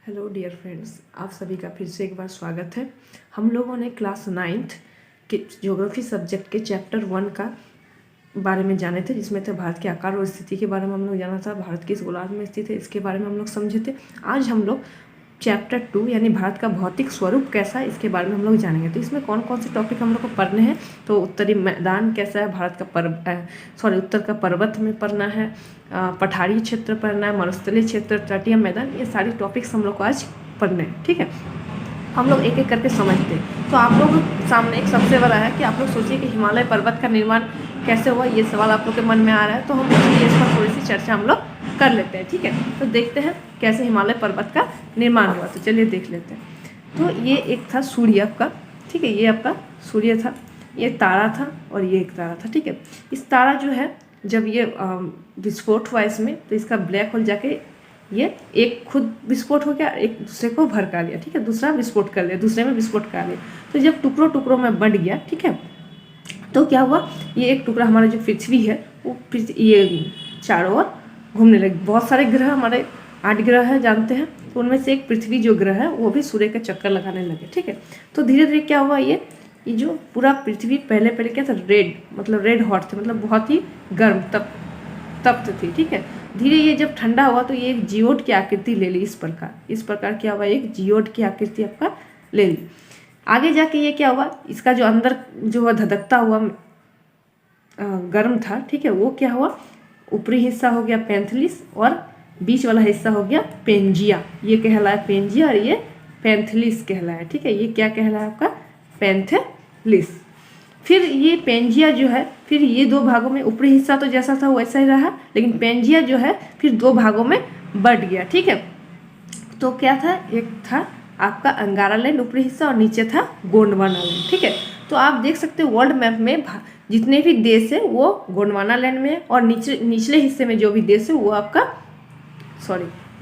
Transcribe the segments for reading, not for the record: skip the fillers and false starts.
Hello dear friends, आप सभी का फिर से एक बार स्वागत है। हम लोगों ने क्लास 9th के ज्योग्राफी सब्जेक्ट के चैप्टर 1 का बारे में जाने थे, जिसमें थे भारत के आकार और स्थिति के बारे में हम लोग जाना था, भारत किस गोलार्ध में स्थित है इसके बारे में हम लोग समझे थे। आज हम लोग चैप्टर 2 यानी भारत का भौतिक स्वरूप कैसा है इसके बारे में हम लोग जानेंगे। तो इसमें कौन कौन से टॉपिक हम लोग को पढ़ने हैं, तो उत्तरी मैदान कैसा है, भारत का उत्तर का पर्वत में पढ़ना है, पठारी क्षेत्र पढ़ना है, मरुस्थलीय क्षेत्र, तटीय मैदान, ये सारी टॉपिक्स हम लोग को आज पढ़ने हैं। ठीक है, हम लोग एक एक करके समझते हैं। तो आप लोग सामने एक सबसे बड़ा है कि आप लोग सोचिए कि हिमालय पर्वत का निर्माण कैसे हुआ, ये सवाल आप लोग के मन में आ रहा है। तो हम लोग इस पर थोड़ी सी चर्चा हम लोग कर लेते हैं। ठीक है, तो देखते हैं कैसे हिमालय पर्वत का निर्माण हुआ। तो चलिए देख लेते हैं। तो ये एक था सूर्य आपका, ठीक है, ये आपका सूर्य था, ये तारा था और ये एक तारा था। ठीक है, इस तारा जो है जब ये विस्फोट हुआ इसमें, तो इसका ब्लैक होल जाके ये एक खुद विस्फोट हो गया, एक दूसरे को भड़का लिया। ठीक है, दूसरा विस्फोट कर लिया, दूसरे में विस्फोट कर लिया। तो जब टुकड़ों टुकड़ों में बंट गया, ठीक है, तो क्या हुआ, ये एक टुकड़ा हमारा जो पृथ्वी है वो ये चारों ओर घूमने लगी। बहुत सारे ग्रह, हमारे 8 ग्रह है जानते हैं, तो उनमें से एक पृथ्वी जो ग्रह है वो भी सूर्य का चक्कर लगाने लगे। ठीक है, तो धीरे धीरे क्या हुआ, ये जो पूरा पृथ्वी पहले क्या था, रेड मतलब रेड हॉट थे, मतलब बहुत ही गर्म तप्त थी। ठीक है, धीरे ये जब ठंडा हुआ तो ये एक जियोड की आकृति ले ली। इस प्रकार क्या हुआ, एक जियोड की आकृति आपका ले ली। आगे जाके ये क्या हुआ, इसका जो अंदर जो धधकता हुआ गर्म था, ठीक है, वो क्या हुआ, ऊपरी हिस्सा हो गया पैंथलिस और बीच वाला हिस्सा हो गया पेंजिया। ये कहलाया पेंजिया और ये पैंथलिस कहलाया। ठीक है, ये क्या कहलाया आपका, पैंथलिस। फिर ये पेंजिया जो है, फिर ये 2 भागों में, ऊपरी हिस्सा तो जैसा था वैसा ही रहा, लेकिन पेंजिया जो है फिर 2 भागों में बट गया। ठीक है, तो क्या था, एक था आपका अंगारा लैंड ऊपरी हिस्सा और नीचे था गोंडवाना लैंड। ठीक है, तो आप देख सकते हो वर्ल्ड मैप में जितने भी देश है वो गोंडवाना लैंड में है, और निचले हिस्से में जो भी देश है वो आपका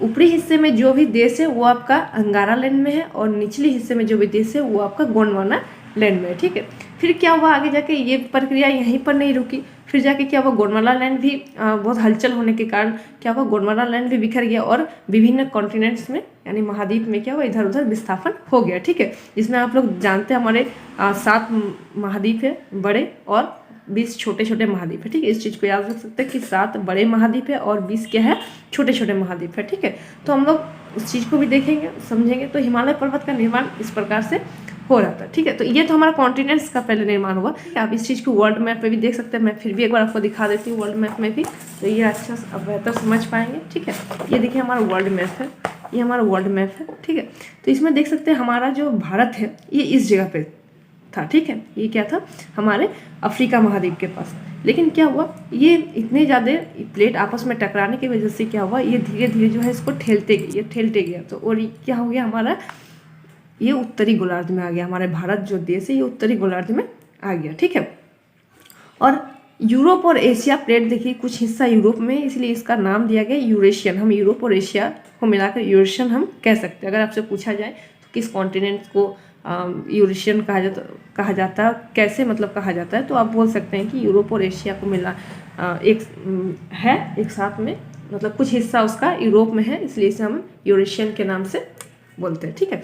ऊपरी हिस्से में जो भी देश है वो आपका अंगारा लैंड में है, और निचले हिस्से में जो भी देश है वो आपका गोंडवाना लैंड में है। ठीक है, फिर क्या हुआ, आगे जाके ये प्रक्रिया यहीं पर नहीं रुकी, फिर जाके क्या हुआ, गोंडवाना लैंड भी बहुत हलचल होने के कारण क्या हुआ, गोंडवाना लैंड भी बिखर गया और विभिन्न कॉन्टिनेंट्स में यानी महाद्वीप में क्या हुआ, इधर उधर विस्थापन हो गया। ठीक है, जिसमें आप लोग जानते हैं हमारे 7 महाद्वीप है बड़े और 20 छोटे छोटे महाद्वीप है। ठीक है, इस चीज़ को याद रख सकते हैं कि 7 बड़े महाद्वीप है और 20 क्या है, छोटे छोटे महाद्वीप है। ठीक है, तो हम लोग उस चीज़ को भी देखेंगे, समझेंगे। तो हिमालय पर्वत का निर्माण इस प्रकार से हो रहा था। ठीक है, तो ये तो हमारा कॉन्टिनेंट्स का पहले निर्माण हुआ। आप इस चीज़ को वर्ल्ड मैप में भी देख सकते हैं, मैं फिर भी एक बार आपको दिखा देती हूँ वर्ल्ड मैप में भी, तो ये अच्छा अब बेहतर समझ पाएंगे। ठीक है, ये देखिए हमारा वर्ल्ड मैप है, ये हमारा वर्ल्ड मैप है। ठीक है, तो इसमें देख सकते हैं हमारा जो भारत है ये इस जगह पे था। ठीक है, ये क्या था, हमारे अफ्रीका महाद्वीप के पास। लेकिन क्या हुआ, ये इतने ज़्यादा प्लेट आपस में टकराने की वजह से क्या हुआ, ये धीरे धीरे जो है इसको ठेलते गया। तो और क्या हो गया, हमारा ये उत्तरी गोलार्ध में आ गया। हमारे भारत जो देश है ये उत्तरी गोलार्ध में आ गया। ठीक है, और यूरोप और एशिया प्लेट देखिए, कुछ हिस्सा यूरोप में, इसलिए इसका नाम दिया गया यूरेशियन। हम यूरोप और एशिया को मिलाकर यूरेशियन हम कह सकते हैं। अगर आपसे पूछा जाए तो किस कॉन्टिनेंट को यूरेशियन कहा जाता है, कैसे मतलब कहा जाता है, तो आप बोल सकते हैं कि यूरोप और एशिया को मिला एक साथ में, मतलब कुछ हिस्सा उसका यूरोप में है, इसलिए इसे हम यूरेशियन के नाम से बोलते हैं। ठीक है,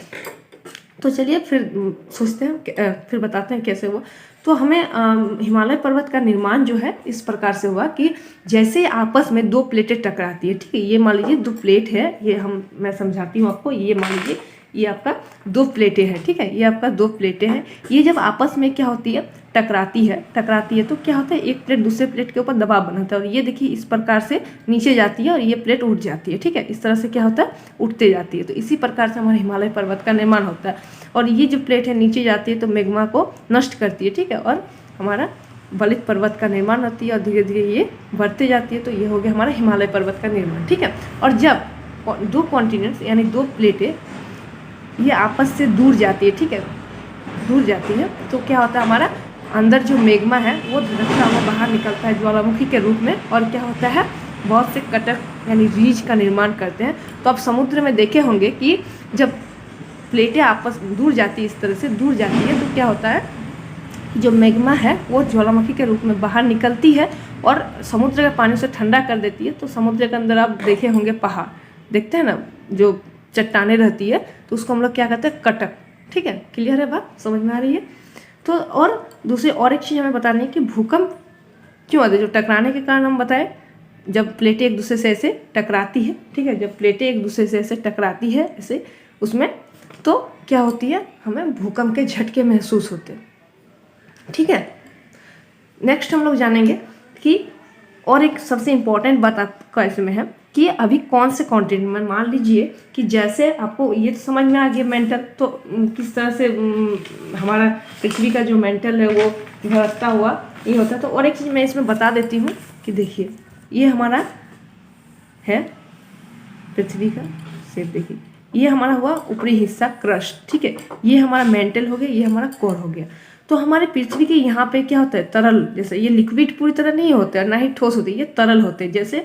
तो चलिए फिर सोचते हैं, फिर बताते हैं कैसे हुआ। तो हमें हिमालय पर्वत का निर्माण जो है इस प्रकार से हुआ कि जैसे आपस में 2 प्लेटें टकराती है। ठीक है, ये मान लीजिए 2 प्लेट है, ये मैं समझाती हूँ आपको। ये मान लीजिए ये आपका 2 प्लेटें हैं। ठीक है, ये आपका 2 प्लेटें हैं, ये जब आपस में क्या होती है, टकराती है तो क्या होता है, एक प्लेट दूसरे प्लेट के ऊपर दबाव बनाता है, और ये देखिए इस प्रकार से नीचे जाती है और ये प्लेट उठ जाती है। ठीक है, इस तरह से क्या होता है, उठते जाती है। तो इसी प्रकार से हमारे हिमालय पर्वत का निर्माण होता है, और ये जो प्लेट है नीचे जाती है तो मैग्मा को नष्ट करती है। ठीक है, और हमारा बलित पर्वत का निर्माण होती है, और धीरे धीरे ये बढ़ते जाती है। तो ये हो गया हमारा हिमालय पर्वत का निर्माण। ठीक है, और जब 2 कॉन्टिनेंट्स यानी 2 प्लेटें ये आपस से दूर जाती है, ठीक है, दूर जाती है, तो क्या होता है, हमारा अंदर जो मैग्मा है वो धधकता हुआ बाहर निकलता है ज्वालामुखी के रूप में, और क्या होता है, बहुत से कटक यानी रीज का निर्माण करते हैं। तो आप समुद्र में देखे होंगे कि जब प्लेटें आपस दूर जाती है, इस तरह से दूर जाती है, तो क्या होता है, जो मैग्मा है वो ज्वालामुखी के रूप में बाहर निकलती है और समुद्र के पानी से ठंडा कर देती है। तो समुद्र के अंदर आप देखे होंगे पहाड़, देखते हैं ना, जो चट्टानें रहती है तो उसको हम लोग क्या कहते हैं, कटक। ठीक है, क्लियर है बात, समझ में आ रही है। तो और दूसरी और एक चीज़ हमें बतानी है कि भूकंप क्यों आते हैं। जो टकराने के कारण हम बताए, जब प्लेटें एक दूसरे से ऐसे टकराती है, ठीक है, जब प्लेटें एक दूसरे से ऐसे टकराती है ऐसे उसमें, तो क्या होती है, हमें भूकंप के झटके महसूस होते हैं। ठीक है, नेक्स्ट हम लोग जानेंगे कि और एक सबसे इम्पॉर्टेंट बात आपका इसमें है कि अभी कौन से कॉन्टिनेंट में, मान लीजिए कि जैसे आपको ये तो समझ में आ गया मेंटल, तो किस तरह से हमारा पृथ्वी का जो मेंटल है वो धड़कता हुआ ये होता है। तो और एक चीज़ मैं इसमें बता देती हूँ कि देखिए ये हमारा है पृथ्वी का शेप, देखिए ये हमारा हुआ ऊपरी हिस्सा क्रस्ट। ठीक है, ये हमारा मेंटल हो गया, ये हमारा कोर हो गया। तो हमारे पृथ्वी के यहाँ पे क्या होता है, तरल, जैसे ये लिक्विड पूरी तरह नहीं होते और ना ही ठोस होते, ये तरल होते हैं।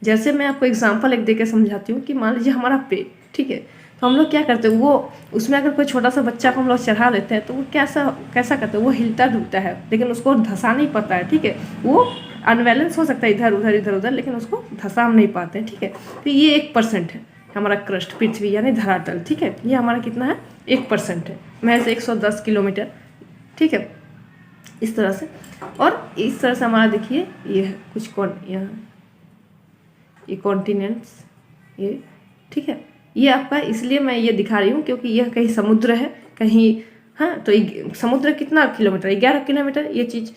जैसे मैं आपको एग्जांपल एक देके समझाती हूँ कि मान लीजिए हमारा पेट, ठीक है, तो हम लोग क्या करते हैं, वो उसमें अगर कोई छोटा सा बच्चा को हम लोग चढ़ा देते हैं तो वो कैसा करते हैं, वो हिलता डुलता है लेकिन उसको धंसा नहीं पाता है। ठीक है, वो अनबैलेंस हो सकता है इधर उधर लेकिन उसको धंसा हम नहीं पाते हैं। ठीक है, तो ये 1% है हमारा क्रस्ट, पृथ्वी यानी धरातल। ठीक है, ये हमारा कितना है, 1% है, महज 110 किलोमीटर। ठीक है, इस तरह से, और इस तरह से हमारा देखिए ये है कुछ यहाँ ये कॉन्टिनेंट्स ये। ठीक है, ये आपका इसलिए मैं ये दिखा रही हूँ क्योंकि यह कहीं समुद्र है कहीं, हाँ, तो समुद्र कितना किलोमीटर, 11 किलोमीटर। ये चीज़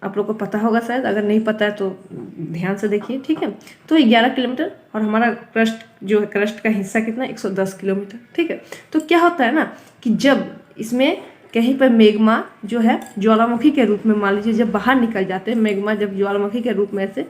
आप लोग को पता होगा शायद, अगर नहीं पता है तो ध्यान से देखिए। ठीक है, तो 11 किलोमीटर, और हमारा क्रस्ट जो है, क्रस्ट का हिस्सा कितना, 110 किलोमीटर। ठीक है, तो क्या होता है ना कि जब इसमें कहीं पर मैग्मा जो है ज्वालामुखी के रूप में, मान लीजिए जब बाहर निकल जाते हैं मैग्मा, जब ज्वालामुखी के रूप में से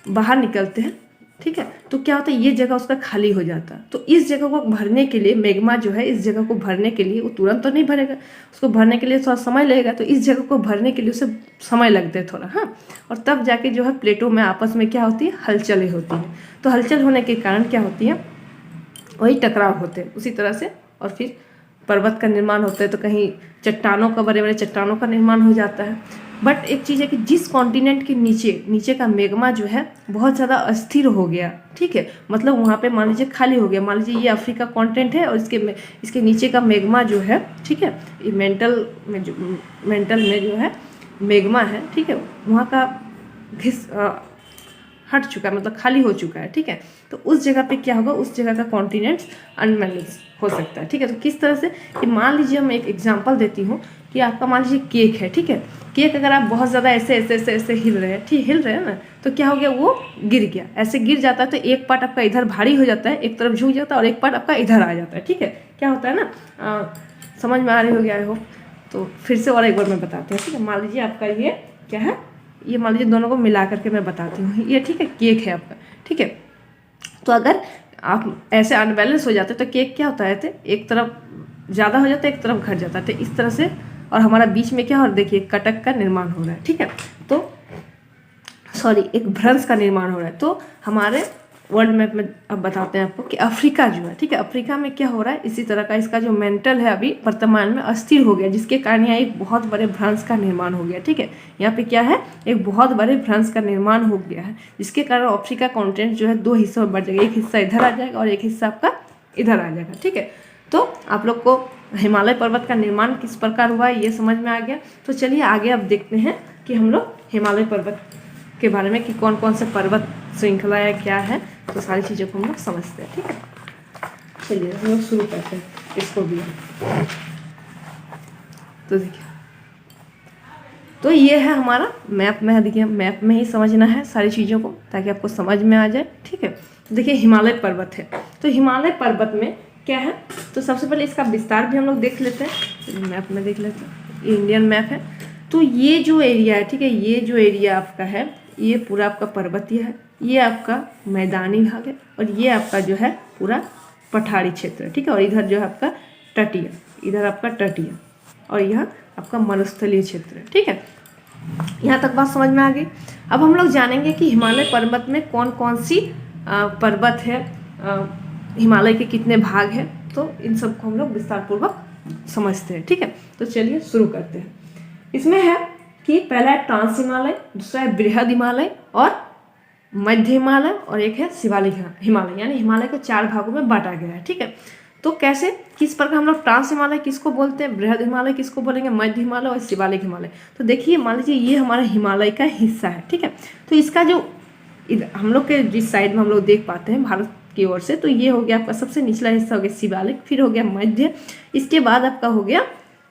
बाहर निकलते हैं, ठीक है, तो क्या होता है, ये जगह उसका खाली हो जाता है। तो इस जगह को भरने के लिए, मैग्मा जो है इस जगह को भरने के लिए, वो तुरंत तो नहीं भरेगा, उसको भरने के लिए थोड़ा समय लगेगा। तो इस जगह को भरने के लिए उसे समय लगता है थोड़ा, हाँ, और तब जाके जो है प्लेटों में आपस में क्या होती है, हलचलें होती है। तो हलचल होने के कारण क्या होती है, वही टकराव होते हैं उसी तरह से, और फिर पर्वत का निर्माण होता है। तो कहीं चट्टानों का, बड़े बड़े चट्टानों का निर्माण हो जाता है। बट एक चीज़ है कि जिस कॉन्टिनेंट के नीचे का मैग्मा जो है बहुत ज़्यादा अस्थिर हो गया, ठीक है, मतलब वहाँ पे मान लीजिए खाली हो गया, मान लीजिए ये अफ्रीका कॉन्टिनेंट है और इसके नीचे का मैग्मा जो है, ठीक है, ये मेंटल में जो है मैग्मा है, ठीक है, वहाँ का हट चुका है, मतलब खाली हो चुका है। ठीक है, तो उस जगह पे क्या होगा, उस जगह का कॉन्टिनेंट्स अनबैलेंस हो सकता है। ठीक है, तो किस तरह से कि मान लीजिए मैं एक एग्जांपल देती हूँ कि आपका मान लीजिए केक है। ठीक है, केक अगर आप बहुत ज़्यादा ऐसे हिल रहे हैं, ठीक हिल रहे हैं ना, तो क्या हो गया, वो गिर गया। ऐसे गिर जाता है तो एक पार्ट आपका इधर भारी हो जाता है, एक तरफ झुक जाता है, और एक पार्ट आपका इधर आ जाता है। ठीक है, क्या होता है ना, समझ में आ रही हो गया हो। तो फिर से और एक बार मैं बताती हूँ। ठीक है, मान लीजिए आपका ये क्या है, ये मान लीजिए दोनों को मिला करके मैं बताती हूँ। ये ठीक है, केक है आपका। ठीक है, तो अगर आप ऐसे अनबैलेंस हो जाते तो केक क्या होता है, एक तरफ ज़्यादा हो जाता है, एक तरफ घट जाता है, इस तरह से, और हमारा बीच में क्या हो रहा है, देखिए कटक का निर्माण हो रहा है। ठीक है, तो एक भ्रंश का निर्माण हो रहा है। तो हमारे वर्ल्ड मैप में अब बताते हैं आपको कि अफ्रीका जो है, ठीक है, अफ्रीका में क्या हो रहा है, इसी तरह का इसका जो मेंटल है अभी वर्तमान में अस्थिर हो गया, जिसके कारण यहाँ एक बहुत बड़े भ्रंश का निर्माण हो गया। ठीक है, यहाँ पे क्या है, एक बहुत बड़े भ्रंश का निर्माण हो गया है, जिसके कारण अफ्रीका कॉन्टिनेंट जो है 2 हिस्सों में बढ़ जाएगा, एक हिस्सा इधर आ जाएगा और एक हिस्सा आपका इधर आ जाएगा। ठीक है, तो आप लोग को हिमालय पर्वत का निर्माण किस प्रकार हुआ है ये समझ में आ गया। तो चलिए आगे अब देखते हैं कि हम लोग हिमालय पर्वत के बारे में कि कौन कौन से पर्वत श्रृंखला है, क्या है, तो सारी चीज़ों को हम लोग समझते हैं। ठीक है, चलिए हम लोग शुरू करते हैं इसको भी। तो देखिए, तो ये है हमारा मैप में, देखिए मैप में ही समझना है सारी चीज़ों को ताकि आपको समझ में आ जाए। ठीक है, देखिए हिमालय पर्वत है, तो हिमालय पर्वत में क्या है, तो सबसे पहले इसका विस्तार भी हम लोग देख लेते हैं, मैप में देख लेते हैं। ये इंडियन मैप है। तो ये जो एरिया है, ठीक है, ये जो एरिया आपका है, ये पूरा आपका पर्वतीय है, ये आपका मैदानी भाग है, और ये आपका जो है पूरा पठारी क्षेत्र है। ठीक है, और इधर जो है आपका तटीय, इधर आपका तटीय, और यह आपका मरुस्थलीय क्षेत्र है। ठीक है, यहाँ तक बात समझ में आ गई। अब हम लोग जानेंगे कि हिमालय पर्वत में कौन कौन सी पर्वत है, हिमालय के कितने भाग हैं, तो इन सबको हम लोग विस्तार पूर्वक समझते हैं। ठीक है, तो चलिए शुरू करते हैं। इसमें है कि पहला है ट्रांस हिमालय, दूसरा है बृहद हिमालय और मध्य हिमालय और एक है शिवालिक हिमालय, यानी हिमालय को 4 भागों में बांटा गया है। ठीक है, तो कैसे, किस प्रकार हम लोग ट्रांस हिमालय किसको बोलते हैं, बृहद हिमालय किसको बोलेंगे, मध्य हिमालय और शिवालिक हिमालय। तो देखिए मान लीजिए ये हमारा हिमालय का हिस्सा है। ठीक है, तो इसका जो हम लोग के जिस साइड में हम लोग देख पाते हैं भारत की ओर से, तो ये हो गया आपका सबसे निचला हिस्सा हो गया शिवालिक, फिर हो गया मध्य, इसके बाद आपका हो गया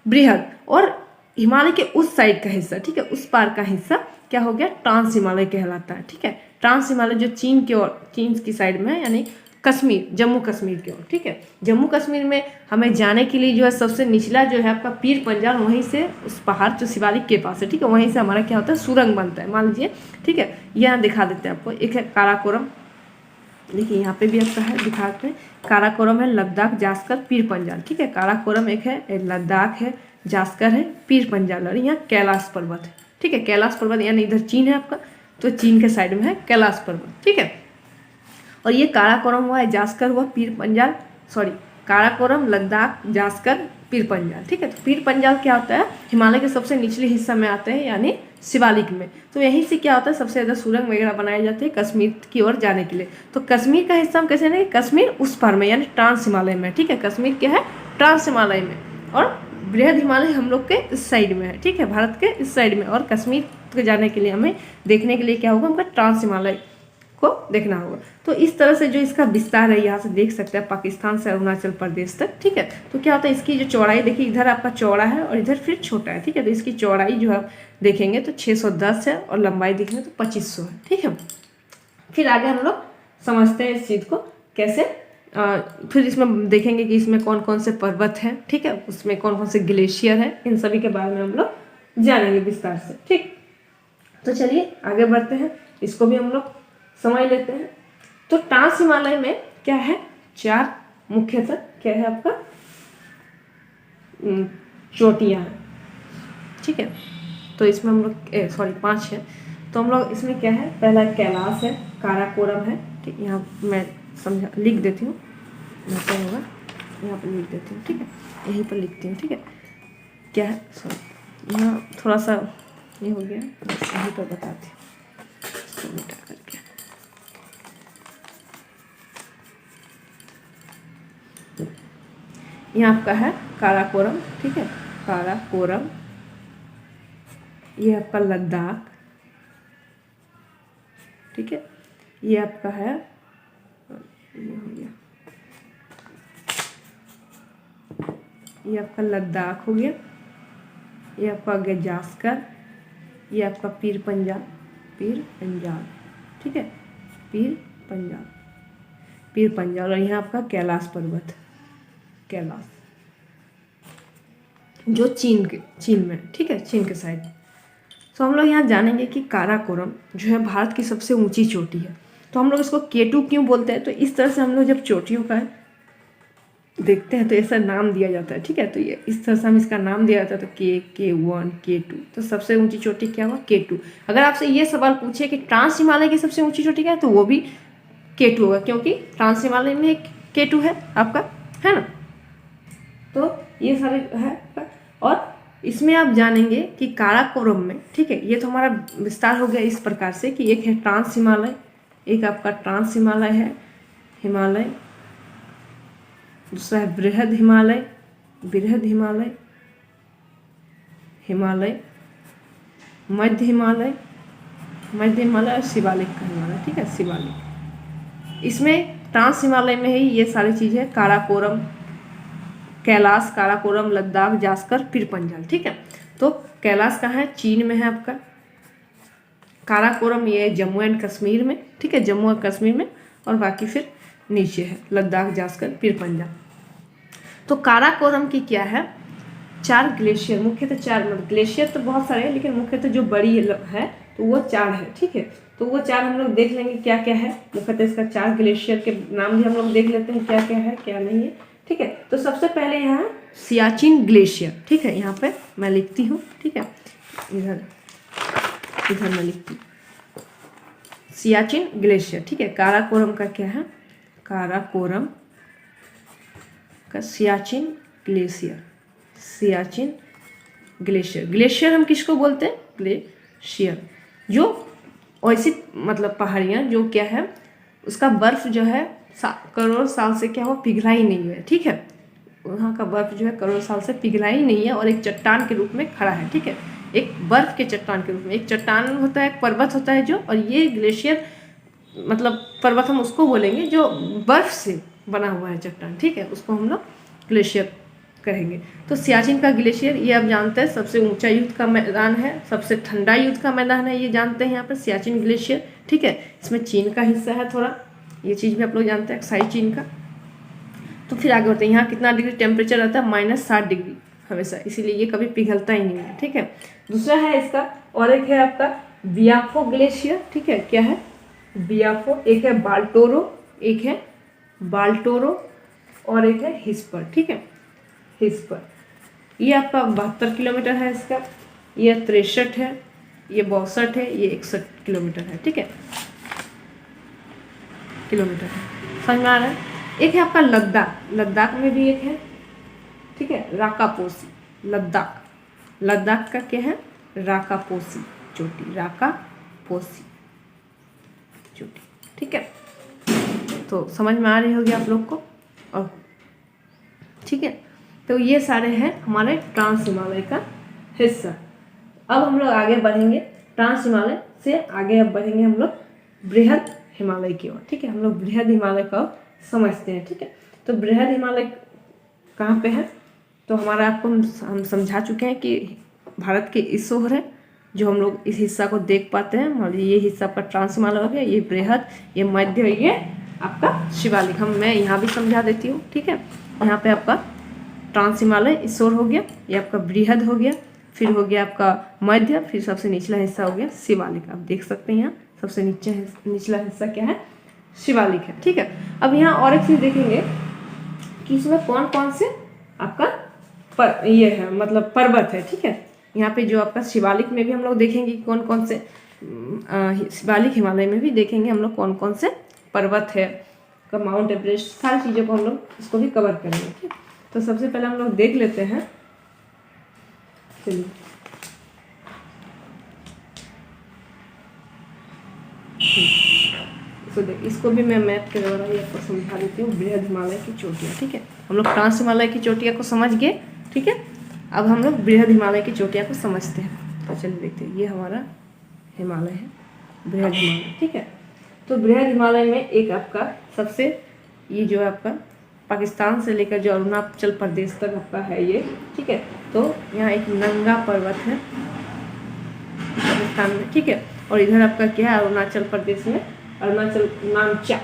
बृहद, और हिमालय के उस साइड का हिस्सा, ठीक है, उस पार का हिस्सा क्या हो गया, ट्रांस हिमालय कहलाता है। ठीक है, ट्रांस हिमालय जो चीन की ओर, चीन की साइड में है, यानी कश्मीर, जम्मू कश्मीर की ओर। ठीक है, जम्मू कश्मीर में हमें जाने के लिए जो है सबसे निचला जो है आपका पीर पंजाल, वहीं से उस पहाड़ जो शिवालिक के पास है, ठीक है, वहीं से हमारा क्या होता है, सुरंग बनता है। मान लीजिए, ठीक है, यहाँ दिखा देते हैं आपको, एक है काराकोरम, देखिए यहाँ पे भी आपका है, दिखाते हैं, काराकोरम है, लद्दाख, जास्कर, पीर पंजाल। ठीक है, काराकोरम एक है, लद्दाख है, जास्कर है, पीर पंजाल, और यहाँ कैलाश पर्वत है। ठीक है, कैलाश पर्वत यानी इधर चीन है आपका, तो चीन के साइड में है कैलाश पर्वत। ठीक है, और ये काराकोरम हुआ है, जास्कर हुआ, पीर पंजाल, सॉरी काराकोरम, लद्दाख, जास्कर, पीर पंजाल। ठीक है, तो पीर पंजाल क्या होता है, हिमालय के सबसे निचले हिस्सा में आते हैं, यानी शिवालिक में। तो यहीं से क्या होता है, सबसे ज़्यादा सुरंग वगैरह बनाए जाते हैं कश्मीर की ओर जाने के लिए। तो कश्मीर का हिस्सा हम कैसे नहीं, कश्मीर उस पार में, यानी ट्रांस हिमालय में। ठीक है, कश्मीर क्या है, ट्रांस हिमालय में, और बृहद हिमालय हम लोग के इस साइड में है। ठीक है, भारत के इस साइड में, और कश्मीर को जाने के लिए हमें देखने के लिए क्या होगा, हमका ट्रांस हिमालय को देखना होगा। तो इस तरह से जो इसका विस्तार है, यहाँ से देख सकते हैं पाकिस्तान से अरुणाचल प्रदेश तक। ठीक है, तो क्या होता है, इसकी जो चौड़ाई देखिए, इधर आपका चौड़ा है और इधर फिर छोटा है। ठीक है, तो इसकी चौड़ाई जो है देखेंगे तो 610 है, और लंबाई देखेंगे तो 2500 है। ठीक है, फिर आगे हम लोग समझते हैं इस चीज़ को कैसे, फिर इसमें देखेंगे कि इसमें कौन कौन से पर्वत हैं। ठीक है, उसमें कौन कौन से ग्लेशियर हैं, इन सभी के बारे में हम लोग जानेंगे विस्तार से। ठीक, तो चलिए आगे बढ़ते हैं, इसको भी हम लोग समझ लेते हैं। तो ट्रांस हिमालय में क्या है, 4 मुख्यतः क्या है आपका, चोटियाँ हैं। ठीक है, तो इसमें हम लोग 5 है। तो हम लोग इसमें क्या है, पहला कैलाश है, काराकोरम है। ठीक, यहाँ मैं समझा लिख देती हूँ, बेहतर होगा, यहाँ पर लिख देती हूँ। ठीक है, यहीं पर लिखती हूँ। ठीक है, क्या है, सॉरी यहाँ थोड़ा सा ये हो गया, यहीं पर बताती हूँ, इसको मिटा करके। यहाँ आपका है काराकोरम। ठीक है, काराकोरम, ये आपका लद्दाख। ठीक है, ये आपका है, ये हो गया, ये आपका लद्दाख हो गया, ये आपका हो गया जास्कर, ये आपका पीर पंजाल, पीर पंजाल। ठीक है, पीर पंजाल, पीर पंजाल, और यहाँ आपका कैलाश पर्वत, कैलाश जो चीन में। ठीक है, चीन के साइड। तो हम लोग यहाँ जानेंगे कि काराकोरम जो है भारत की सबसे ऊंची चोटी है। तो हम लोग इसको K2 क्यों बोलते हैं, तो इस तरह से हम लोग जब चोटियों का देखते हैं तो ऐसा नाम दिया जाता है। ठीक है, तो ये इस तरह से हम इसका नाम दिया जाता है, तो K1 K2। तो सबसे ऊंची चोटी क्या हुआ, K2। अगर आपसे ये सवाल पूछे कि ट्रांस हिमालय की सबसे ऊंची चोटी क्या है, तो वो भी K2 होगा, क्योंकि ट्रांस हिमालय में K2 है आपका, है ना। तो ये सारे है, और इसमें आप जानेंगे कि काराकोरम में, ठीक है, ये तो हमारा विस्तार हो गया इस प्रकार से कि एक है ट्रांस हिमालय, एक आपका ट्रांस हिमालय है, हिमालय, दूसरा है बृहद हिमालय, बृहद हिमालय, हिमालय, मध्य हिमालय, मध्य हिमालय, और शिवालिक का हिमालय। ठीक है, शिवालिक। इसमें ट्रांस हिमालय में ही ये सारी चीज़ें, काराकोरम, कैलाश, काराकोरम, लद्दाख, जास्कर, पीर पंजाल। ठीक है, तो कैलाश कहाँ है, चीन में है आपका। काराकोरम ये जम्मू एंड कश्मीर में। ठीक है, जम्मू और कश्मीर में, और बाकी फिर नीचे है लद्दाख, जास्कर, पीर पंजाल। तो काराकोरम की क्या है, 4 ग्लेशियर, मुख्यतः 4, ग्लेशियर तो बहुत सारे हैं, लेकिन मुख्यतः जो बड़ी है तो वो 4 है। ठीक है, तो वो 4 हम लोग देख लेंगे क्या क्या है, मुख्यतः इसका 4 ग्लेशियर के नाम भी हम लोग देख लेते हैं क्या क्या है क्या नहीं है। ठीक है, तो सबसे पहले यहाँ सियाचिन ग्लेशियर। ठीक है, यहाँ पे मैं लिखती हूँ। ठीक है, इधर मैं लिखती हूँ सियाचिन ग्लेशियर। ठीक है, काराकोरम का क्या है, काराकोरम का Siachen glacier, Siachen glacier. Glacier हम किसको बोलते हैं, ग्लेशियर जो और ऐसी मतलब पहाड़ियाँ जो क्या है उसका बर्फ़ जो है करोड़ साल से क्या हुआ पिघला ही नहीं है, ठीक है। वहाँ का बर्फ़ जो है करोड़ साल से पिघला ही नहीं है और एक चट्टान के रूप में खड़ा है, ठीक है। एक बर्फ़ के चट्टान के रूप में, एक चट्टान होता है, एक पर्वत होता है जो, और ये ग्लेशियर मतलब पर्वत हम उसको बोलेंगे जो बर्फ़ से बना हुआ है चट्टान, ठीक है, उसको हम लोग ग्लेशियर कहेंगे। तो सियाचिन का ग्लेशियर ये आप जानते हैं सबसे ऊंचा युद्ध का मैदान है, सबसे ठंडा युद्ध का मैदान है, ये जानते हैं यहाँ पर सियाचिन ग्लेशियर, ठीक है। इसमें चीन का हिस्सा है थोड़ा, ये चीज़ भी आप लोग जानते हैं, अक्साई चीन का। तो फिर आगे बढ़ते हैं, यहाँ कितना डिग्री टेम्परेचर रहता है, -60 डिग्री हमेशा, इसीलिए ये कभी पिघलता ही नहीं है, ठीक है। दूसरा है इसका, और एक है आपका बियाफो ग्लेशियर, ठीक है, क्या है बियाफो, एक है बाल्टोरो, एक है बाल्टोरो और एक है हिस्पर, ठीक है, हिस्पर। ये आपका 72 किलोमीटर है इसका, ये 63 है, ये 62 है, ये 61 किलोमीटर है, ठीक है, किलोमीटर है, समझ में आ रहा है। एक है आपका लद्दाख, लद्दाख में भी एक है, ठीक है, राकापोसी, लद्दाख, लद्दाख का क्या है राकापोसी चोटी, राकापोसी चोटी, ठीक है। तो समझ में आ रही होगी आप लोग को, और ठीक है। तो ये सारे हैं हमारे ट्रांस हिमालय का हिस्सा। अब हम लोग आगे बढ़ेंगे, ट्रांस हिमालय से आगे अब बढ़ेंगे हम लोग बृहद हिमालय की ओर, ठीक है। हम लोग बृहद हिमालय का समझते हैं, ठीक है। तो बृहद हिमालय कहाँ पे है, तो हमारा आपको हम समझा चुके हैं कि भारत के इस ओर है जो हम लोग इस हिस्सा को देख पाते हैं, मान लीजिए ये हिस्सा आपका ट्रांस हिमालय हो गया, ये बृहद, ये मध्य, ये आपका शिवालिक। मैं यहाँ भी समझा देती हूँ, ठीक है। यहाँ पे आपका ट्रांस हिमालय इस ओर हो गया, ये आपका बृहद हो गया, फिर हो गया आपका मध्य, फिर सबसे निचला हिस्सा हो गया शिवालिक। आप देख सकते हैं यहाँ सबसे निचला हिस्सा क्या है शिवालिक है, ठीक है। अब यहाँ और एक चीज़ देखेंगे कि इसमें कौन कौन से आपका ये है मतलब पर्वत है, ठीक है। यहाँ पे जो आपका शिवालिक में भी हम लोग देखेंगे कौन कौन से शिवालिक हिमालय में भी देखेंगे हम लोग कौन कौन से पर्वत है, का माउंट एवरेस्ट, सारी चीज़ों को हम लोग इसको भी कवर करेंगे, ठीक। तो सबसे पहले हम लोग देख लेते हैं, चलिए इसको भी मैं मैप के द्वारा ही आपको समझा देती हूँ। बृहद हिमालय की चोटियाँ, ठीक है, हम लोग ट्रांस हिमालय की चोटियाँ को समझ गए, ठीक है। अब हम लोग बृहद हिमालय की चोटियाँ को समझते हैं। तो चलिए देखते हैं, ये हमारा हिमालय है, बृहद हिमालय, ठीक है। तो बृहद हिमालय में एक आपका सबसे ये जो है आपका पाकिस्तान से लेकर जो अरुणाचल प्रदेश तक आपका है ये, ठीक है। तो यहाँ एक नंगा पर्वत है पाकिस्तान में, ठीक है। और इधर आपका क्या है अरुणाचल प्रदेश में, अरुणाचल नामचा,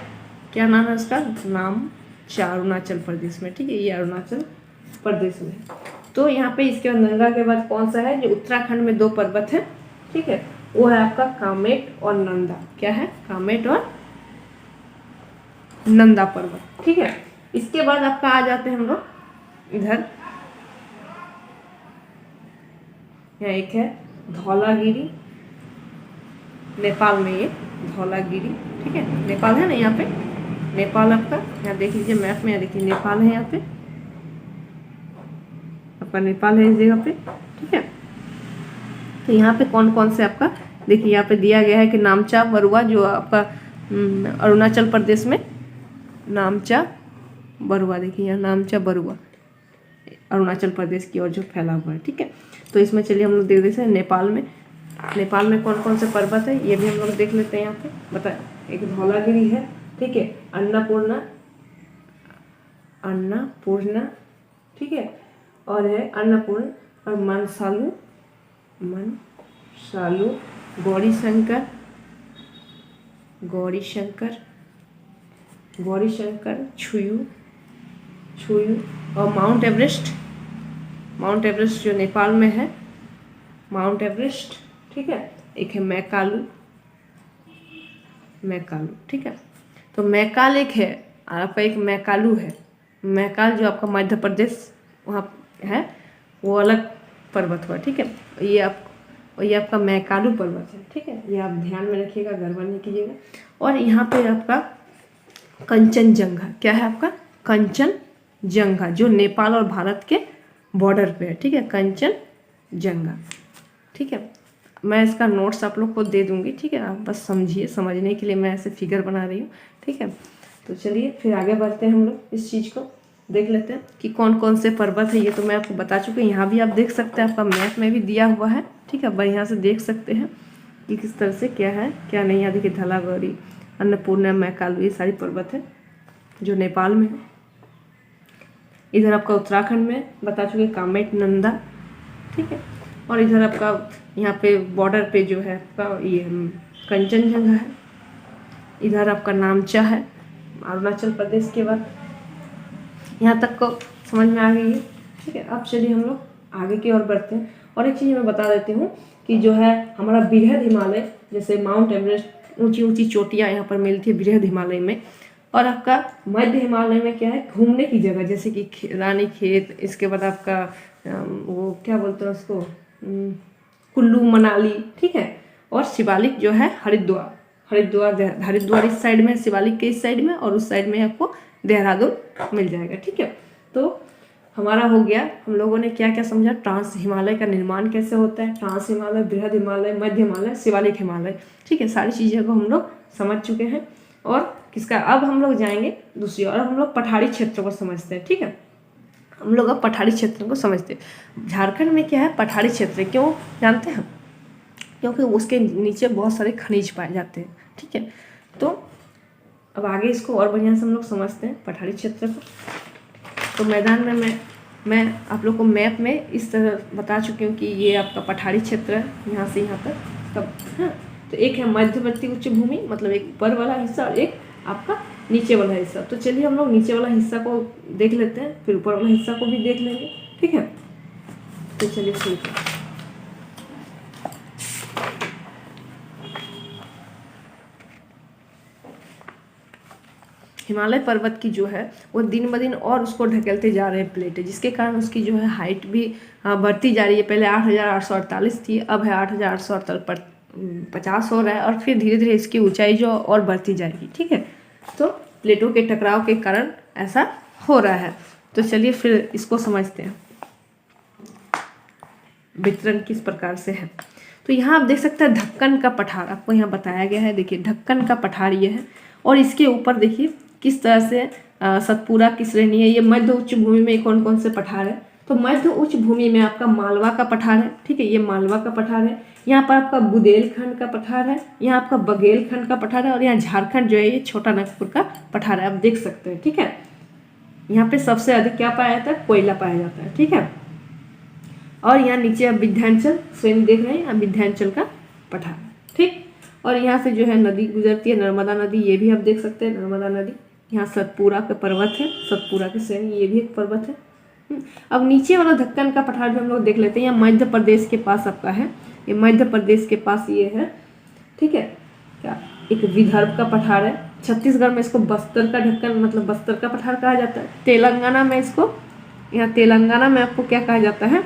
क्या नाम है उसका, नामचा, अरुणाचल प्रदेश में, ठीक है, ये अरुणाचल प्रदेश में। तो यहाँ पे इसके बाद नंगा के बाद कौन सा है जो उत्तराखंड में 2 पर्वत है, ठीक है, वो है आपका कामेट और नंदा। क्या है, कामेट और नंदा पर्वत, ठीक है। इसके बाद आपका आ जाते हैं हम लोग इधर, यहाँ एक है धौलागिरी, नेपाल में, ये धौलागिरी, ठीक है, नेपाल है ना, यहाँ पे नेपाल आपका, यहाँ देख लीजिए मैप में, यहाँ देखिए नेपाल है, यहाँ पे आपका नेपाल है इस जगह पे, ठीक है। तो यहाँ पे कौन कौन से आपका देखिए यहाँ पे दिया गया है कि नामचा बरुआ जो आपका अरुणाचल प्रदेश में, नामचा बरुआ, देखिए यहाँ नामचा बरुआ अरुणाचल प्रदेश की ओर जो फैला हुआ है, ठीक है। तो इसमें चलिए हम लोग देख देते हैं नेपाल में कौन कौन से पर्वत है ये भी हम लोग देख लेते हैं। यहाँ पे बताए, एक धौलागिरी है, ठीक है, अन्नपूर्णा, ठीक है, और है अन्नपूर्ण और मनसालू, गौरी शंकर, छुयू और माउंट एवरेस्ट जो नेपाल में है, माउंट एवरेस्ट, ठीक है। एक है मैकालू, ठीक है। तो मैकाल एक है, आपका एक मैकालू है, मैकाल जो आपका मध्य प्रदेश वहाँ है, वो अलग पर्वत हुआ, ठीक है। ये आपका मैकालू पर्वत है, ठीक है, ये आप ध्यान में रखिएगा, गड़बड़ नहीं कीजिएगा। और यहाँ पे आपका कंचनजंगा, क्या है आपका कंचनजंगा जो नेपाल और भारत के बॉर्डर पे है, ठीक है, कंचनजंगा, ठीक है। मैं इसका नोट्स आप लोग को दे दूंगी, ठीक है। आप बस समझिए, समझने के लिए मैं ऐसे फिगर बना रही हूँ, ठीक है। तो चलिए फिर आगे बढ़ते हैं, हम लोग इस चीज़ को देख लेते हैं कि कौन कौन से पर्वत है। ये तो मैं आपको बता चुकी हूँ, यहाँ भी आप देख सकते हैं, आपका मैप में भी दिया हुआ है, ठीक है। बढ़िया से देख सकते हैं कि किस तरह से क्या है क्या नहीं। यहाँ देखिए धौलागौरी, अन्नपूर्णा, मैकालू, ये सारी पर्वत है जो नेपाल में है। इधर आपका उत्तराखंड में बता चुके कामेट नंदा, ठीक है। और इधर आपका यहाँ पे बॉर्डर पे जो है आपका ये कंचनजंगा है। इधर आपका नामचा है अरुणाचल प्रदेश के बाद। यहाँ तक को समझ में आ गई है, ठीक है। अब चलिए हम लोग आगे की ओर बढ़ते हैं। और एक चीज़ मैं बता देती हूँ कि जो है हमारा बृहद हिमालय, जैसे माउंट एवरेस्ट, ऊंची ऊंची चोटियाँ यहाँ पर मिलती है बृहद हिमालय में। और आपका मध्य हिमालय में क्या है, घूमने की जगह, जैसे कि रानी खेत, इसके बाद आपका वो क्या बोलते हैं उसको, कुल्लू मनाली, ठीक है। और शिवालिक जो है हरिद्वार, हरिद्वार इस साइड में, शिवालिक के इस साइड में, और उस साइड में आपको देहरादून मिल जाएगा, ठीक है। तो हमारा हो गया, हम लोगों ने क्या क्या समझा, ट्रांस हिमालय का निर्माण कैसे होता है, ट्रांस हिमालय, बृहद हिमालय, मध्य हिमालय, शिवालिक हिमालय, ठीक है। सारी चीज़ों को हम लोग समझ चुके हैं। और किसका अब हम लोग जाएंगे दूसरी ओर, हम लोग पठारी क्षेत्र को समझते हैं, ठीक है। हम लोग अब पठारी क्षेत्र को समझते हैं। झारखंड में क्या है, पठारी क्षेत्र, क्यों जानते हैं, क्योंकि उसके नीचे बहुत सारे खनिज पाए जाते हैं, ठीक है। तो अब आगे इसको और बढ़िया से हम लोग समझते हैं पठारी क्षेत्र को। तो मैदान में मैं आप लोग को मैप में इस तरह बता चुकी हूँ कि ये आपका पठारी क्षेत्र है, यहाँ से यहाँ तक सब, हाँ। तो एक है मध्यवर्ती उच्च भूमि, मतलब एक ऊपर वाला हिस्सा, और एक आपका नीचे वाला हिस्सा। तो चलिए हम लोग नीचे वाला हिस्सा को देख लेते हैं, फिर ऊपर वाला हिस्सा को भी देख लेंगे, ठीक है। तो चलिए शुरू करते हैं। हिमालय पर्वत की जो है वो दिन ब दिन और उसको ढकेलते जा रहे हैं प्लेटें, जिसके कारण उसकी जो है हाइट भी बढ़ती जा रही है। पहले 8,848 थी, अब है 8,850 हो रहा है, और फिर धीरे धीरे इसकी ऊंचाई जो और बढ़ती जाएगी, ठीक है। तो प्लेटों के टकराव के कारण ऐसा हो रहा है। तो चलिए फिर इसको समझते हैं वितरण किस प्रकार से है। तो यहाँ आप देख सकते हैं ढक्कन का पठार आपको यहाँ बताया गया है। देखिए ढक्कन का पठार ये है, और इसके ऊपर देखिए किस तरह से सतपुरा की श्रेणी है। ये मध्य उच्च भूमि में कौन कौन से पठार है, तो मध्य उच्च भूमि में आपका मालवा का पठार है, ठीक है। ये मालवा का पठार है। यहाँ पर आपका बुंदेलखंड का पठार है, यहाँ आपका बघेलखंड का पठार है, और यहाँ झारखंड जो है ये छोटा नागपुर का पठार है, आप देख सकते हैं, ठीक है। यहाँ पे सबसे अधिक क्या पाया जाता है, कोयला पाया जाता है, ठीक है। और यहाँ नीचे आप विंध्याचल स्वयं देख रहे हैं, यहाँ विंध्याचल का पठार, ठीक। और यहाँ से जो है नदी गुजरती है, नर्मदा नदी, ये भी आप देख सकते हैं नर्मदा नदी। यहाँ सतपुरा का पर्वत है, सतपुरा की श्रेणी, ये भी एक पर्वत है। अब नीचे वाला ढक्कन का पठार भी हम लोग देख लेते हैं। यहाँ मध्य प्रदेश के पास आपका है, ये मध्य प्रदेश के पास ये है, ठीक है। क्या एक विदर्भ का पठार है। छत्तीसगढ़ में इसको बस्तर का ढक्कन, मतलब बस्तर का पठार कहा जाता है। तेलंगाना में इसको, यहाँ तेलंगाना में आपको क्या कहा जाता है,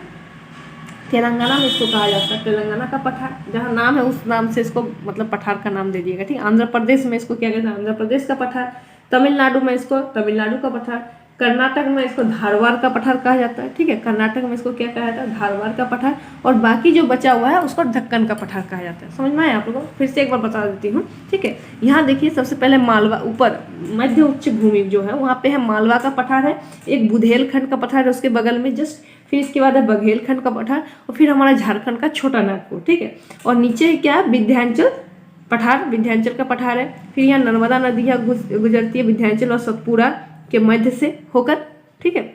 तेलंगाना में इसको कहा जाता है तेलंगाना का पठार, जहाँ नाम है उस नाम से इसको मतलब पठार का नाम दे दिएगा, ठीक। आंध्र प्रदेश में इसको क्या कहते हैं, आंध्र प्रदेश का पठार। तमिलनाडु में इसको तमिलनाडु का पठार। कर्नाटक में इसको धारवाड़ का पठार कहा जाता है, ठीक है। कर्नाटक में इसको क्या कहा जाता है, धारवाड़ का पठार। और बाकी जो बचा हुआ है उसको ढक्कन का पठार कहा जाता है। समझ में आया आप लोगों को, फिर से एक बार बता देती हूँ, ठीक है। यहाँ देखिए सबसे पहले मालवा, ऊपर मध्य उच्च भूमि जो है वहाँ पे है मालवा का पठार है, एक बुंदेलखंड का पठार है उसके बगल में जस्ट, फिर इसके बाद है बघेलखंड का पठार, और फिर हमारा झारखंड का छोटा नागपुर, ठीक है। और नीचे क्या है, विंध्याचल पठार, विंध्याचल का पठार है। फिर यहाँ नर्मदा नदी गुजरती है विंध्याचल और सतपुरा के मध्य से होकर, ठीक है।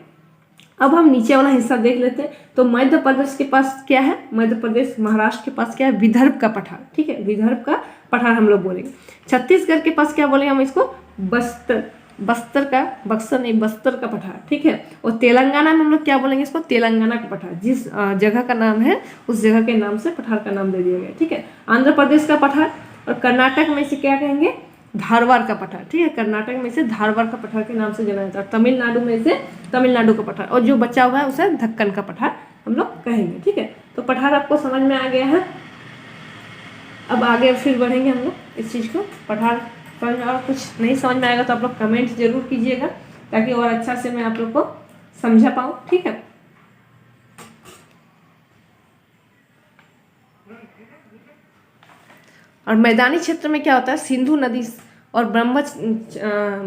अब हम नीचे वाला हिस्सा देख लेते हैं। तो मध्य प्रदेश के पास क्या है, मध्य प्रदेश महाराष्ट्र के पास क्या है, विदर्भ का पठार, ठीक है। विदर्भ का पठार हम लोग बोलेंगे। छत्तीसगढ़ के पास क्या बोलेंगे हम इसको, बस्तर, बस्तर का, बक्सर नहीं, बस्तर का पठार, ठीक है। और तेलंगाना में हम लोग क्या बोलेंगे इसको, तेलंगाना का पठार। जिस जगह का नाम है उस जगह के नाम से पठार का नाम दे दिया गया, ठीक है। आंध्र प्रदेश का पठार, और कर्नाटक में इसे क्या कहेंगे, धारवाड़ का पठार, ठीक है। कर्नाटक में इसे धारवाड़ का पठार के नाम से जाना जाता है। तमिलनाडु में इसे तमिलनाडु का पठार, और जो बचा हुआ है उसे ढक्कन का पठार हम लोग कहेंगे, ठीक है। तो पठार आपको समझ में आ गया है। अब आगे फिर बढ़ेंगे हम लोग इस चीज़ को, पठार समझ में, और कुछ नहीं समझ में आएगा तो आप लोग कमेंट जरूर कीजिएगा, ताकि और अच्छा से मैं आप लोग को समझा पाऊँ, ठीक है। और मैदानी क्षेत्र में क्या होता है, सिंधु नदी और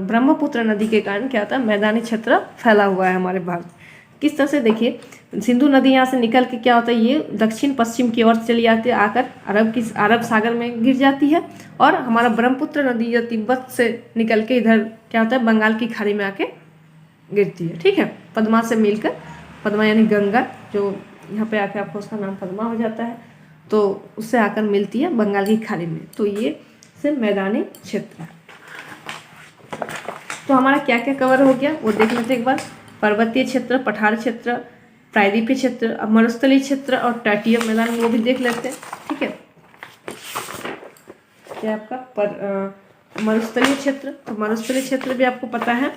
ब्रह्मपुत्र नदी के कारण क्या होता है, मैदानी क्षेत्र फैला हुआ है हमारे भारत। किस तरह से देखिए, सिंधु नदी यहाँ से निकल के क्या होता है, ये दक्षिण पश्चिम की ओर चली जाती है, आकर अरब सागर में गिर जाती है। और हमारा ब्रह्मपुत्र नदी जो तिब्बत से निकल के इधर क्या होता है, बंगाल की खाड़ी में आके गिरती है। ठीक है, पद्मा से मिलकर, पद्मा यानी गंगा, जो यहाँ पे आके आपको उसका नाम पद्मा हो जाता है, तो उससे आकर मिलती है बंगाल की खाड़ी में। तो ये से मैदानी क्षेत्र है। तो हमारा क्या क्या कवर हो गया वो देख लेते एक बार। पर्वतीय क्षेत्र, पठार क्षेत्र, प्रायद्वीपीय क्षेत्र, मरुस्थलीय क्षेत्र और तटीय मैदान, वो भी देख लेते हैं। ठीक है, क्या आपका मरुस्थलीय क्षेत्र, तो मरुस्थलीय क्षेत्र भी आपको पता है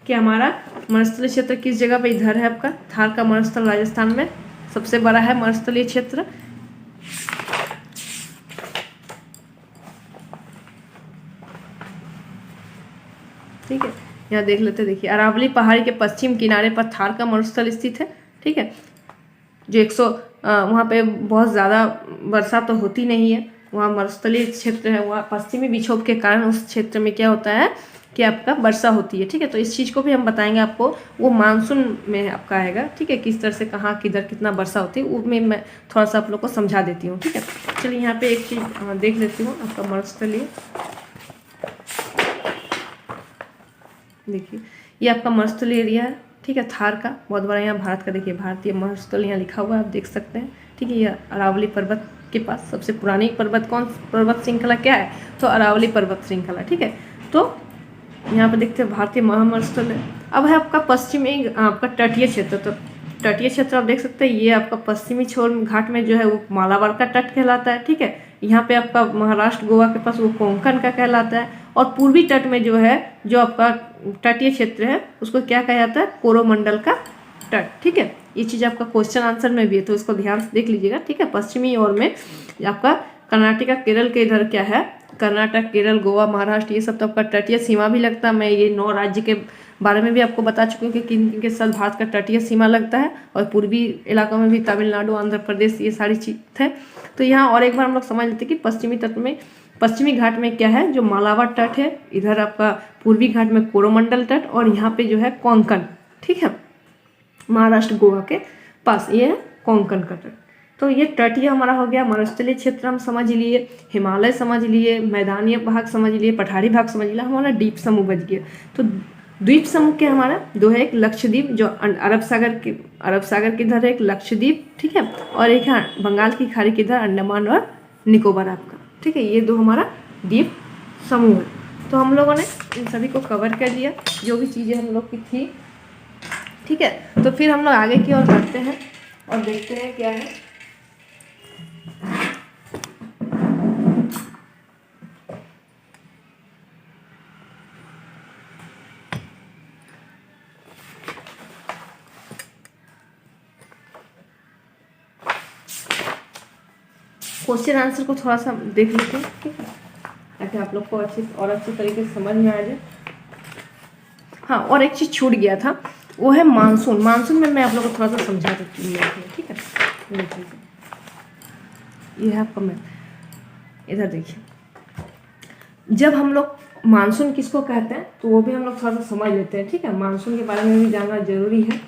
कि हमारा मरुस्थलीय क्षेत्र किस जगह पे, इधर है आपका थार का मरुस्थल, राजस्थान में सबसे बड़ा है मरुस्थलीय क्षेत्र। ठीक है, यहाँ देख लेते हैं। देखिए, अरावली पहाड़ी के पश्चिम किनारे पर थार का मरुस्थल स्थित है। ठीक है, जो वहाँ पे बहुत ज़्यादा वर्षा तो होती नहीं है, वहाँ मरुस्थलीय क्षेत्र है, वहाँ पश्चिमी विक्षोभ के कारण उस क्षेत्र में क्या होता है कि आपका वर्षा होती है। ठीक है, तो इस चीज़ को भी हम बताएंगे आपको, वो मानसून में आपका आएगा। ठीक है, किस तरह से कहाँ किधर कितना वर्षा होती है, वो मैं थोड़ा सा आप लोग को समझा देती हूँ। ठीक है, चलिए यहाँ पे एक चीज़ देख लेती हूँ, आपका मरुस्थलीय। देखिए, ये आपका मरुस्थलीय एरिया है। ठीक है, थार का बहुत बड़ा, यहाँ भारत का देखिए भारतीय मरुस्थल यहाँ लिखा हुआ है, आप देख सकते हैं। ठीक है, ये अरावली पर्वत के पास सबसे पुरानी पर्वत श्रृंखला क्या है, तो अरावली पर्वत श्रृंखला। ठीक है, तो यहाँ पर देखते हैं भारतीय महामरुस्थल है। अब है आपका पश्चिमी आपका तटीय क्षेत्र। तो तटीय क्षेत्र आप देख सकते हैं, ये आपका पश्चिमी छोर घाट में जो है वो मालाबार का तट कहलाता है। ठीक है, यहाँ पे आपका महाराष्ट्र गोवा के पास वो कोंकण का कहलाता है। और पूर्वी तट में जो है, जो आपका तटीय क्षेत्र है, उसको क्या कहा जाता है, कोरोमंडल का तट। ठीक है, ये चीज़ आपका क्वेश्चन आंसर में भी है, तो इसको ध्यान से देख लीजिएगा। ठीक है, पश्चिमी ओर में आपका कर्नाटका, केरल के इधर क्या है, कर्नाटक, केरल, गोवा, महाराष्ट्र, ये सब तो आपका तटीय सीमा भी लगता है। मैं ये 9 राज्य के बारे में भी आपको बता चुकी हूँ कि किन किन के साथ भारत का तटीय सीमा लगता है। और पूर्वी इलाकों में भी तमिलनाडु, आंध्र प्रदेश, ये सारी चीज़ है। तो यहाँ और एक बार हम लोग समझ लेते हैं कि पश्चिमी तट में, पश्चिमी घाट में क्या है, जो मालाबार तट है, इधर आपका पूर्वी घाट में कोरोमंडल तट, और यहाँ पे जो है कोंकण। ठीक है, महाराष्ट्र गोवा के पास ये है कोंकण का तट। तो ये तटीय हमारा हो गया। मरुस्थलीय क्षेत्र हम समझ लिए, हिमालय समझ लिए, मैदानी भाग समझ लिए, पठारी भाग समझ लिया, हमारा द्वीप समूह बच गया। तो द्वीप समूह के हमारा दो है, एक लक्षद्वीप जो अरब सागर के इधर है, एक लक्षद्वीप। ठीक है, और एक है बंगाल की खाड़ी के इधर अंडमान और निकोबार आपका। ठीक है, ये दो हमारा द्वीप समूह है। तो हम लोगों ने इन सभी को कवर कर लिया, जो भी चीज़ें हम लोग की थी। ठीक है, तो फिर हम लोग आगे की ओर बढ़ते हैं और देखते हैं क्या है। क्वेश्चन आंसर को थोड़ा सा देख लेते हैं। ठीक है, ताकि आप लोग को अच्छी तरीके से समझ में आ जाए। हाँ, और एक चीज़ छूट गया था, वो है मानसून। मानसून में मैं आप लोग को थोड़ा सा समझा देती हूँ। ठीक है, ये है आपका, मैं इधर देखिए, जब हम लोग मानसून किसको कहते हैं तो वो भी हम लोग थोड़ा सा समझ लेते हैं। ठीक है, मानसून के बारे में भी जानना जरूरी है।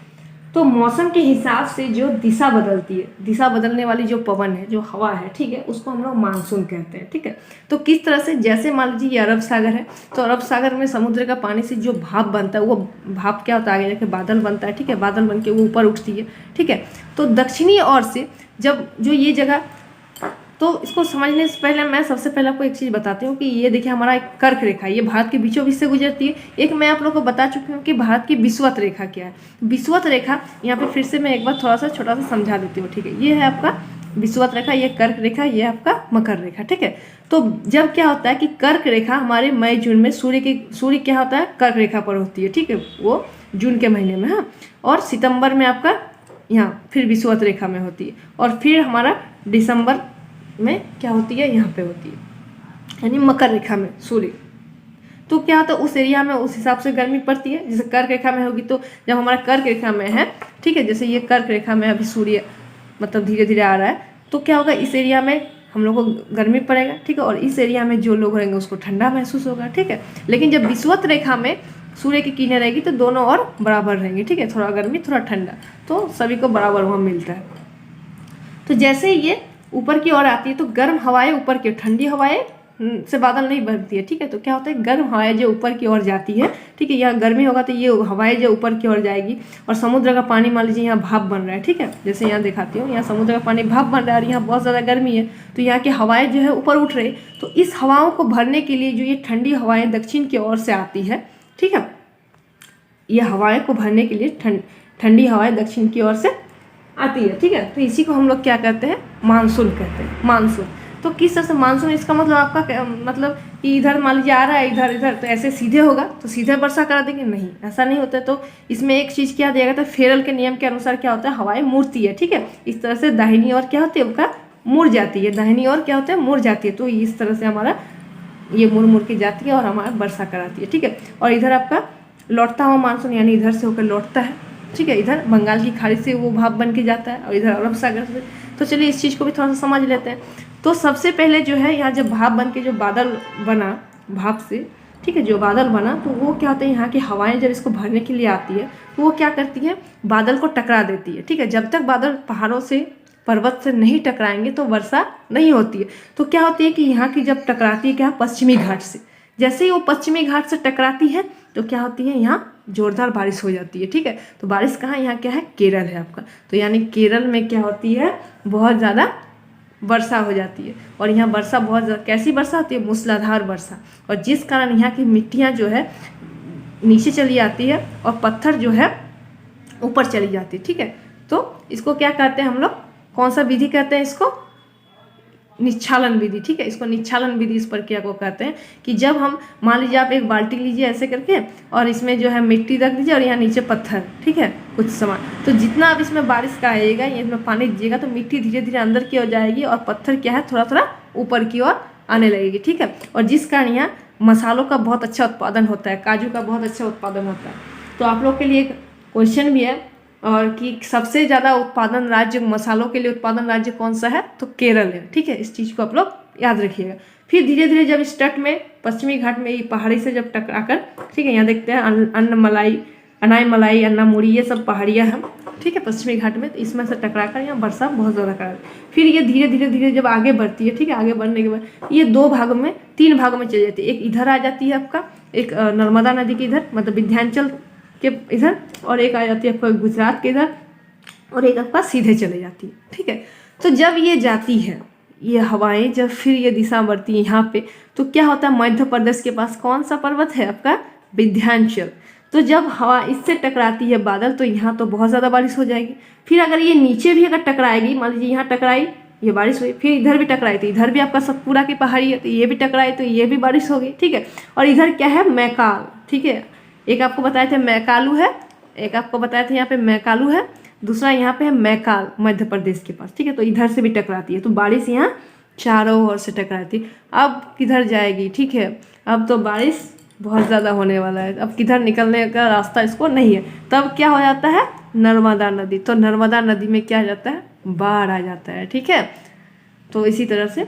तो मौसम के हिसाब से जो दिशा बदलती है, दिशा बदलने वाली जो पवन है, जो हवा है, ठीक है, उसको हम लोग मानसून कहते हैं। ठीक है, तो किस तरह से, जैसे मान लीजिए ये अरब सागर है, तो अरब सागर में समुद्र का पानी से जो भाप बनता है, वो भाप क्या होता है, आगे जाके बादल बनता है। ठीक है, बादल बन के वो ऊपर उठती है। ठीक है, तो दक्षिणी ओर से जब जो ये जगह, तो इसको समझने से पहले मैं सबसे पहले आपको एक चीज़ बताती हूँ कि ये देखिए हमारा एक कर्क रेखा, ये भारत के बीचों बीच से गुजरती है। एक मैं आप लोगों को बता चुकी हूँ कि भारत की विषुवत रेखा क्या है। विषुवत रेखा यहाँ पे फिर से मैं एक बार थोड़ा सा छोटा सा समझा देती हूँ। ठीक है, ये है आपका विषुवत रेखा, ये कर्क रेखा, ये आपका मकर रेखा। ठीक है, तो जब क्या होता है कि कर्क रेखा हमारे मई जून में सूर्य क्या होता है, कर्क रेखा पर होती है। ठीक है, वो जून के महीने में। हाँ, और सितंबर में आपका यहाँ फिर विषुवत रेखा में होती है, और फिर हमारा दिसंबर में क्या होती है, यहाँ पे होती है, यानी मकर रेखा में सूर्य। तो क्या होता है, उस एरिया में उस हिसाब से गर्मी पड़ती है। जैसे कर्क रेखा में होगी, तो जब हमारा कर्क रेखा में है, ठीक है, जैसे ये कर्क रेखा में अभी सूर्य मतलब धीरे धीरे आ रहा है, तो क्या होगा, इस एरिया में हम लोग को गर्मी पड़ेगा, ठीक है, और इस एरिया में जो लोग रहेंगे उसको ठंडा महसूस होगा, ठीक है। लेकिन जब विषुवत रेखा में सूर्य की किरणें रहेगी तो दोनों और बराबर रहेंगे, ठीक है, थोड़ा गर्मी थोड़ा ठंडा, तो सभी को बराबर वहाँ मिलता है। तो जैसे ही ये ऊपर की ओर आती है तो गर्म हवाएं ऊपर की, ठंडी हवाएं से बादल नहीं बनती है, ठीक है। तो क्या होता है, गर्म हवाएं जो ऊपर की ओर जाती है, ठीक है, यहाँ गर्मी होगा तो ये हवाएं जो ऊपर की ओर जाएगी, और समुद्र का पानी मान लीजिए यहाँ भाप बन रहा है, ठीक है, जैसे यहाँ दिखाती हूँ, यहाँ समुद्र का पानी भाप बन रहा है और यहाँ बहुत ज़्यादा गर्मी है, तो यहाँ की हवाएं जो है ऊपर उठ रही, तो इस हवाओं को भरने के लिए जो ये ठंडी हवाएं दक्षिण की ओर से आती है, ठीक है, ये हवाएं को भरने के लिए ठंडी हवाएं दक्षिण की ओर से आती है, ठीक है। तो इसी को हम लोग क्या कहते हैं, मानसून कहते हैं, मानसून। तो किस तरह से मानसून, इसका मतलब आपका मतलब कि इधर मान लीजिए आ रहा है, इधर इधर, तो ऐसे सीधे होगा तो सीधे वर्षा करा देंगे, नहीं, ऐसा नहीं होता है। तो इसमें एक चीज़ क्या दिया गया था, फेरल के नियम के अनुसार क्या होता है, हवाएं मुड़ती है, ठीक है, इस तरह से दाहिनी ओर क्या होती है, उनका मुड़ जाती है, दाहिनी ओर क्या होता है, मुड़ जाती है। तो इस तरह से हमारा ये मुड़ मुड़ के जाती है और हमारा वर्षा कराती है, ठीक है। और इधर आपका लौटता हुआ मानसून, यानी इधर से होकर लौटता है, ठीक है, इधर बंगाल की खाड़ी से वो भाप बन के जाता है और इधर अरब सागर से। तो चलिए इस चीज़ को भी थोड़ा सा समझ लेते हैं। तो सबसे पहले जो है यहाँ जब भाप बन के जो बादल बना भाप से, ठीक है, जो बादल बना, तो वो क्या होता है, यहाँ की हवाएं जब इसको भरने के लिए आती है तो वो क्या करती है, बादल को टकरा देती है, ठीक है। जब तक बादल पहाड़ों से पर्वत से नहीं टकराएंगे तो वर्षा नहीं होती है। तो क्या होती है कि यहाँ की जब टकराती है क्या, पश्चिमी घाट से, जैसे ही वो पश्चिमी घाट से टकराती है तो क्या होती है, यहाँ जोरदार बारिश हो जाती है, ठीक है। तो बारिश कहाँ, यहाँ क्या है, केरल है आपका। तो यानी केरल में क्या होती है, बहुत ज़्यादा वर्षा हो जाती है, और यहाँ वर्षा बहुत ज़्यादा, कैसी वर्षा होती है, मूसलाधार वर्षा, और जिस कारण यहाँ की मिट्टियाँ जो है नीचे चली आती है और पत्थर जो है ऊपर चली जाती है, ठीक है। तो इसको क्या कहते हैं हम लोग, कौन सा विधि कहते हैं इसको, निच्छालन विधि, ठीक है, इसको निच्छालन विधि इस प्रक्रिया को कहते हैं। कि जब हम मान लीजिए आप एक बाल्टी लीजिए ऐसे करके और इसमें जो है मिट्टी रख दीजिए और यहाँ नीचे पत्थर, ठीक है, कुछ सामान, तो जितना आप इसमें बारिश का आएगा, इसमें पानी दीजिएगा तो मिट्टी धीरे धीरे अंदर की ओर जाएगी और पत्थर क्या है, थोड़ा थोड़ा ऊपर की ओर आने लगेगी, ठीक है। और जिस कारण यहाँ मसालों का बहुत अच्छा उत्पादन होता है, काजू का बहुत अच्छा उत्पादन होता है। तो आप लोग के लिए एक क्वेश्चन भी है, और कि सबसे ज़्यादा उत्पादन राज्य, मसालों के लिए उत्पादन राज्य कौन सा है, तो केरल है, ठीक है। इस चीज़ को आप लोग याद रखिएगा। फिर धीरे धीरे जब इस तट में पश्चिमी घाट में ये पहाड़ी से जब टकराकर, ठीक है, यहाँ देखते हैं अन्नमलाई, अनाईमलाई, अन्नामुड़ी, ये सब पहाड़ियाँ हैं, ठीक है, पश्चिमी घाट में। तो इसमें से टकराकर यहाँ वर्षा बहुत ज़्यादा कर, फिर ये धीरे धीरे धीरे जब आगे बढ़ती है, ठीक है, आगे बढ़ने के बाद ये दो भागों में, तीन भागों में चली जाती है। एक इधर आ जाती है आपका, एक नर्मदा नदी के इधर, मतलब विंध्याचल के इधर, और एक आ जाती है आपका गुजरात के इधर, और एक आपका सीधे चले जाती है, ठीक है। तो जब ये जाती है, ये हवाएं जब फिर ये दिशा बढ़ती है यहाँ पे, तो क्या होता है, मध्य प्रदेश के पास कौन सा पर्वत है आपका, विंध्याचल। तो जब हवा इससे टकराती है बादल, तो यहाँ तो बहुत ज़्यादा बारिश हो जाएगी। फिर अगर ये नीचे भी अगर टकराएगी, मान लीजिए यहाँ टकराई, ये बारिश हुई, फिर इधर भी टकराई तो इधर भी आपका सतपुड़ा की पहाड़ी है, तो ये भी टकराई तो ये भी बारिश होगी, ठीक है। और इधर क्या है, मैकाल, ठीक है, एक आपको बताए थे मैकालू है, एक आपको बताए थे यहाँ पे मैकालू है, दूसरा यहाँ पे है मैकाल, मध्य प्रदेश के पास, ठीक है। तो इधर से भी टकराती है, तो बारिश यहाँ चारों ओर से टकराती है। अब किधर जाएगी, ठीक है, अब तो बारिश बहुत ज़्यादा होने वाला है, अब किधर निकलने का रास्ता इसको नहीं है। तब क्या हो जाता है, नर्मदा नदी, तो नर्मदा नदी में क्या आ जाता है, बाढ़ आ जाता है, ठीक है। तो इसी तरह से,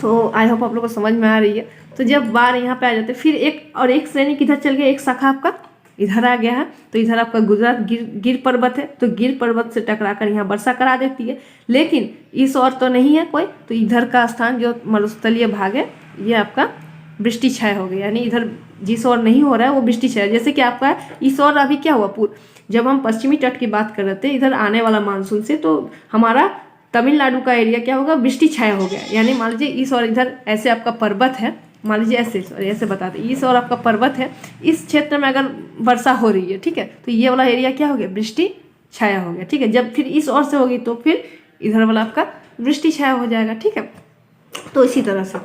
तो आई होप आप लोग को समझ में आ रही है। तो जब बाढ़ यहाँ पे आ जाते हैं, फिर एक श्रेणी किधर चल गया, एक शाखा आपका इधर आ गया है, तो इधर आपका गुजरात गिर पर्वत है, तो गिर पर्वत से टकराकर यहाँ वर्षा करा देती है। लेकिन इस ओर तो नहीं है कोई, तो इधर का स्थान जो मरुस्थलीय भाग है, ये आपका वृष्टि छाया हो गया, यानी इधर जिस ओर नहीं हो रहा है वो वृष्टि छाया। जैसे कि आपका इस ओर अभी क्या हुआ, जब हम पश्चिमी तट की बात कर रहे थे, इधर आने वाला मानसून से, तो हमारा तमिलनाडु का एरिया क्या होगा, वृष्टि छाया हो गया। यानी मान लीजिए इस और इधर ऐसे आपका पर्वत है, मान लीजिए ऐसे बताते, इस और आपका पर्वत है, इस क्षेत्र में अगर वर्षा हो रही है, ठीक है, तो ये वाला एरिया क्या हो गया, वृष्टि छाया हो गया, ठीक है। जब फिर इस ओर से होगी तो फिर इधर वाला आपका वृष्टि छाया हो जाएगा, ठीक है। तो इसी तरह से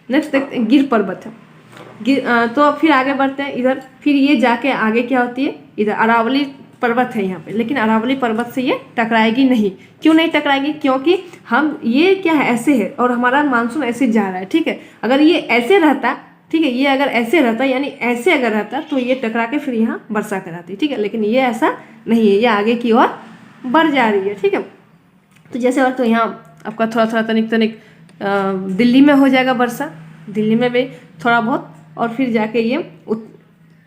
नेक्स्ट देखते हैं, गिर पर्वत है, तो फिर आगे बढ़ते हैं इधर, फिर ये जाके आगे क्या होती है, इधर अरावली पर्वत है यहाँ पे, लेकिन अरावली पर्वत से ये टकराएगी नहीं। क्यों नहीं टकराएगी, क्योंकि हम ये क्या है, ऐसे है और हमारा मानसून ऐसे जा रहा है, ठीक है। अगर ये ऐसे रहता, ठीक है, ये अगर ऐसे रहता, यानी ऐसे अगर रहता, तो ये टकरा के फिर यहाँ वर्षा कराती, ठीक है। लेकिन ये ऐसा नहीं है, ये आगे की ओर बढ़ जा रही है, ठीक है। तो जैसे और तो यहाँ आपका थोड़ा थोड़ा तनिक तनिक दिल्ली में हो जाएगा वर्षा, दिल्ली में भी थोड़ा बहुत, और फिर जाके ये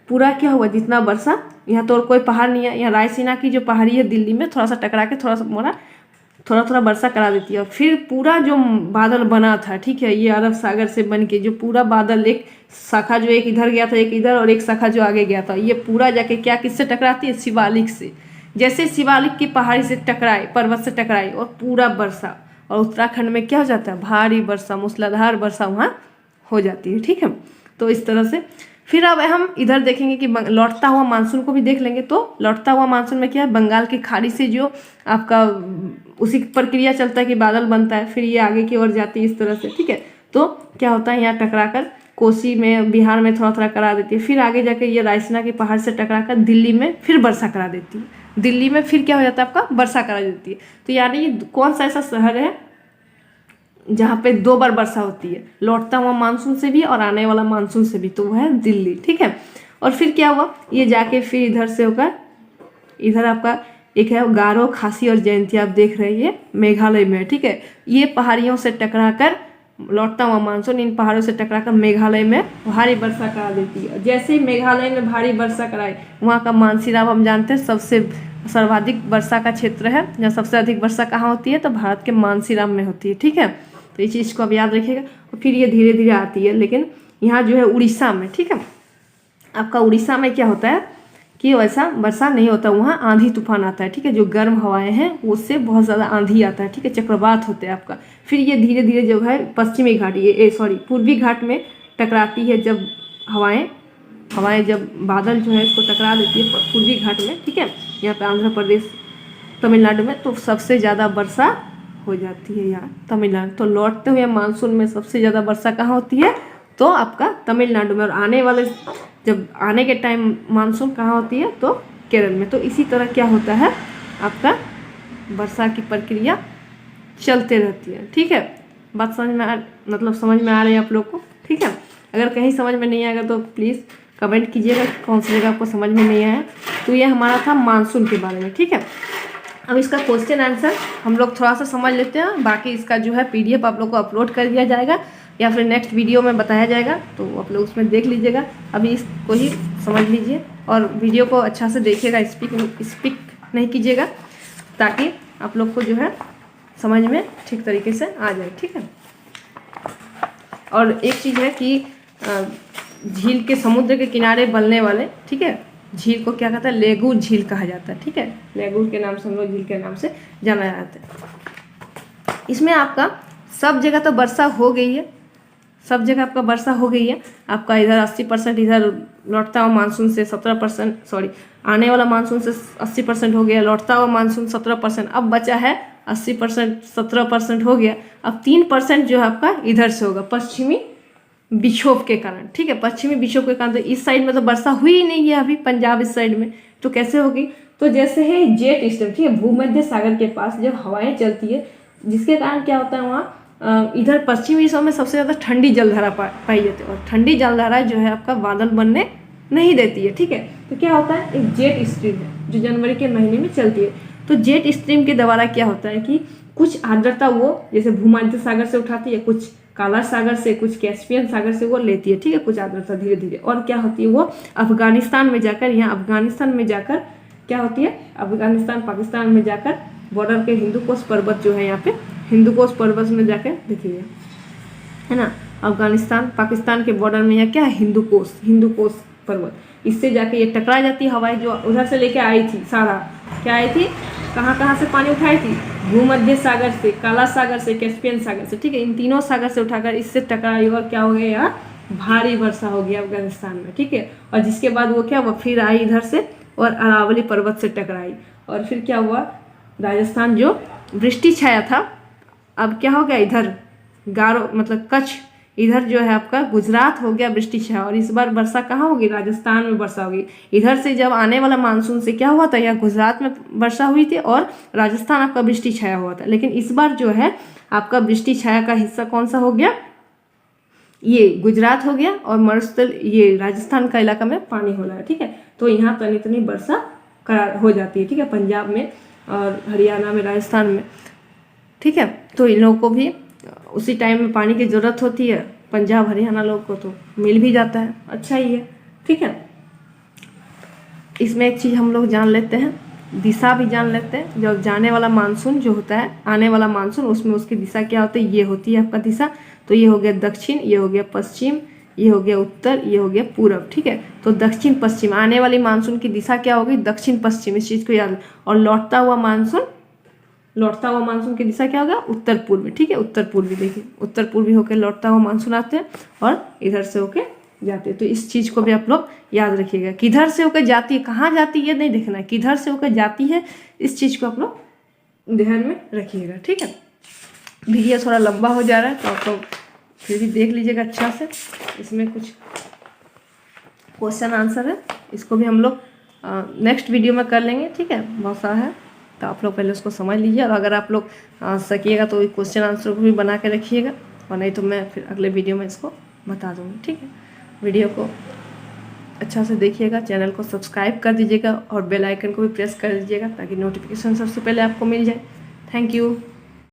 पूरा क्या हुआ जितना वर्षा, यहाँ तो और कोई पहाड़ नहीं है, यहाँ रायसीना की जो पहाड़ी है दिल्ली में थोड़ा सा टकरा के थोड़ा सा मोड़ा थोड़ा थोड़ा वर्षा करा देती है। और फिर पूरा जो बादल बना था, ठीक है, ये अरब सागर से बन के जो पूरा बादल, एक शाखा जो एक इधर गया था एक इधर और एक शाखा जो आगे गया था, ये पूरा जाके क्या किससे टकराती है, शिवालिक से। जैसे शिवालिक की पहाड़ी से टकराए, पर्वत से टकराई और पूरा वर्षा, और उत्तराखंड में क्या हो जाता है, भारी वर्षा, मूसलाधार वर्षा वहाँ हो जाती है। ठीक है, तो इस तरह से फिर अब हम इधर देखेंगे कि लौटता हुआ मानसून को भी देख लेंगे। तो लौटता हुआ मानसून में क्या है, बंगाल की खाड़ी से जो आपका उसी प्रक्रिया चलता है कि बादल बनता है, फिर ये आगे की ओर जाती है इस तरह से। ठीक है, तो क्या होता है, यहाँ टकराकर कोसी में बिहार में थोड़ा थोड़ा करा देती है, फिर आगे जाके ये रायसीना के पहाड़ से टकराकर दिल्ली में फिर वर्षा करा देती है, दिल्ली में फिर क्या हो जाता है आपका वर्षा करा देती है। तो यानी ये कौन सा ऐसा शहर है जहाँ पे 2 बार वर्षा होती है, लौटता हुआ मानसून से भी और आने वाला मानसून से भी, तो वो है दिल्ली। ठीक है, और फिर क्या हुआ, ये जाके फिर इधर से होकर इधर आपका एक है गारो, खासी और जयंती, आप देख रहे हैं ये मेघालय में। ठीक है, ये पहाड़ियों से टकराकर लौटता हुआ मानसून इन पहाड़ों से टकराकर मेघालय में भारी वर्षा करा देती है। जैसे ही मेघालय में भारी वर्षा कराए, वहाँ का मानसीराम हम जानते हैं सबसे सर्वाधिक वर्षा का क्षेत्र है, जहाँ सबसे अधिक वर्षा कहाँ होती है, तो भारत के मानसीराम में होती है। ठीक है, तो इस चीज़ को अब याद रखिएगा। और फिर ये धीरे धीरे आती है, लेकिन यहाँ जो है उड़ीसा में, ठीक है, आपका उड़ीसा में क्या होता है कि वैसा वर्षा नहीं होता, वहाँ आंधी तूफान आता है। ठीक है, जो गर्म हवाएं हैं उससे बहुत ज़्यादा आंधी आता है। ठीक है, चक्रवात होते हैं आपका। फिर ये धीरे धीरे जो है पश्चिमी घाट, पूर्वी घाट में टकराती है, जब हवाएं जब बादल जो है इसको टकरा देती है पूर्वी घाट में। ठीक है, यहाँ पे आंध्र प्रदेश, तमिलनाडु में तो सबसे ज़्यादा वर्षा हो जाती है यहाँ तमिलनाडु। तो लौटते हुए मानसून में सबसे ज़्यादा वर्षा कहाँ होती है, तो आपका तमिलनाडु में। और आने वाले जब आने के टाइम मानसून कहाँ होती है, तो केरल में। तो इसी तरह क्या होता है, आपका वर्षा की प्रक्रिया चलते रहती है। ठीक है, बात समझ में आ रही है आप लोग को। ठीक है, अगर कहीं समझ में नहीं आएगा तो प्लीज़ कमेंट कीजिएगा कौन सी जगह आपको समझ में नहीं आया। तो ये हमारा था मानसून के बारे में। ठीक है, अब इसका क्वेश्चन आंसर हम लोग थोड़ा सा समझ लेते हैं, बाकी इसका जो है PDF आप लोग को अपलोड कर दिया जाएगा या फिर नेक्स्ट वीडियो में बताया जाएगा, तो आप लोग उसमें देख लीजिएगा। अभी इसको ही समझ लीजिए और वीडियो को अच्छा से देखिएगा, स्पीक नहीं कीजिएगा, ताकि आप लोग को जो है समझ में ठीक तरीके से आ जाए। ठीक है, और एक चीज़ है कि झील के समुद्र के किनारे बनने वाले, ठीक है, झील को क्या कहता है, लेगूर झील कहा जाता है। ठीक है, लेगूर के नाम से हम लोग झील के नाम से जाना जाता है। इसमें आपका सब जगह तो वर्षा हो गई है, सब जगह आपका वर्षा हो गई है। आपका इधर 80%, इधर लौटता हुआ मानसून से 17%, आने वाला मानसून से 80% हो गया, लौटता हुआ मानसून 17%। अब बचा है 80%, 17% हो गया। अब 3% जो है आपका इधर से होगा, पश्चिमी विक्षोभ के कारण। ठीक है, पश्चिमी विक्षोभ के कारण। तो इस साइड में तो वर्षा हुई ही नहीं है अभी, पंजाब इस साइड में, तो कैसे होगी, तो जैसे है जेट स्ट्रीम, ठीक है, भूमध्य सागर के पास जब हवाएं चलती है, जिसके कारण क्या होता है वहाँ इधर पश्चिमी हिस्सों में सबसे ज़्यादा ठंडी जलधारा पाई जाती है, और ठंडी जलधारा जो है आपका बादल बनने नहीं देती है। ठीक है, तो क्या होता है, एक जेट स्ट्रीम है जो जनवरी के महीने में चलती है। तो जेट स्ट्रीम के द्वारा क्या होता है कि कुछ आर्द्रता वो जैसे भूमध्य सागर से उठाती है, कुछ काला सागर से, कुछ कैस्पियन सागर से वो लेती है। ठीक है, कुछ आर्द्रता धीरे धीरे, और क्या होती है वो अफगानिस्तान में जाकर, यहाँ अफगानिस्तान में जाकर क्या होती है, अफगानिस्तान पाकिस्तान में जाकर बॉर्डर के हिंदुकुश पर्वत जो है, यहाँ पे हिंदुकुश पर्वत में जाकर देखिए, है ना, अफगानिस्तान पाकिस्तान के बॉर्डर में यहाँ क्या है, हिंदुकुश पर्वत, इससे जाके ये टकरा जाती है हवाएं जो उधर से लेके आई थी, सारा क्या आई थी, कहाँ से पानी उठाई थी, भूमध्य सागर से, काला सागर से, कैस्पियन सागर से। ठीक है, इन तीनों सागर से उठाकर इससे टकराई और क्या हो गया, यार भारी वर्षा हो गई अफगानिस्तान में। ठीक है, और जिसके बाद वो क्या हुआ, फिर आई इधर से और अरावली पर्वत से टकराई, और फिर क्या हुआ, राजस्थान जो वृष्टि छाया था, अब क्या हो गया, इधर गारो मतलब कच्छ, इधर जो है आपका गुजरात हो गया वृष्टि छाया। और इस बार वर्षा कहाँ होगी, राजस्थान में वर्षा होगी। इधर से जब आने वाला मानसून से क्या हुआ था, यहाँ गुजरात में वर्षा हुई थी और राजस्थान आपका वृष्टि छाया हुआ था। लेकिन इस बार जो है आपका वृष्टि छाया का हिस्सा कौन सा हो गया, ये गुजरात हो गया, और मरुस्थल ये राजस्थान का इलाका में पानी हो रहा है। ठीक है, तो यहाँ तनी तनी वर्षा हो जाती है। ठीक है, पंजाब में और हरियाणा में, राजस्थान में। ठीक है। तो इन लोगों को भी उसी टाइम में पानी की ज़रूरत होती है, पंजाब हरियाणा लोग को तो मिल भी जाता है, अच्छा ही है, ठीक है। इसमें एक चीज़ हम लोग जान लेते हैं, दिशा भी जान लेते हैं। जब जाने वाला मानसून जो होता है, आने वाला मानसून, उसमें उसकी दिशा क्या होती है, ये होती है आपका दिशा। तो ये हो गया दक्षिण, ये हो गया पश्चिम, ये हो गया उत्तर, ये हो गया पूरब, ठीक है। तो दक्षिण पश्चिम, आने वाली मानसून की दिशा क्या होगी, दक्षिण पश्चिम, इस चीज़ को याद। और लौटता हुआ मानसून की दिशा क्या होगा, उत्तर पूर्वी, ठीक है। उत्तर पूर्वी, देखिए उत्तर पूर्वी होकर लौटता हुआ मानसून आते हैं और इधर से होके जाते हैं। तो इस चीज़ को भी आप लोग याद रखिएगा, किधर से होकर जाती है, कहाँ जाती है ये नहीं देखना है, किधर से होकर जाती है, इस चीज़ को आप लोग ध्यान में रखिएगा, ठीक है। वीडियो थोड़ा लंबा हो जा रहा है तो आप लोग फिर भी देख लीजिएगा अच्छा से। इसमें कुछ क्वेश्चन आंसर है, इसको भी हम लोग नेक्स्ट वीडियो में कर लेंगे, ठीक है। बहुत सारा है तो आप लोग पहले उसको समझ लीजिए, और अगर आप लोग सकिएगा तो क्वेश्चन आंसर को भी बना के रखिएगा, और नहीं तो मैं फिर अगले वीडियो में इसको बता दूँगी, ठीक है। वीडियो को अच्छा से देखिएगा, चैनल को सब्सक्राइब कर दीजिएगा और बेल आइकन को भी प्रेस कर दीजिएगा ताकि नोटिफिकेशन सबसे पहले आपको मिल जाए। Thank you.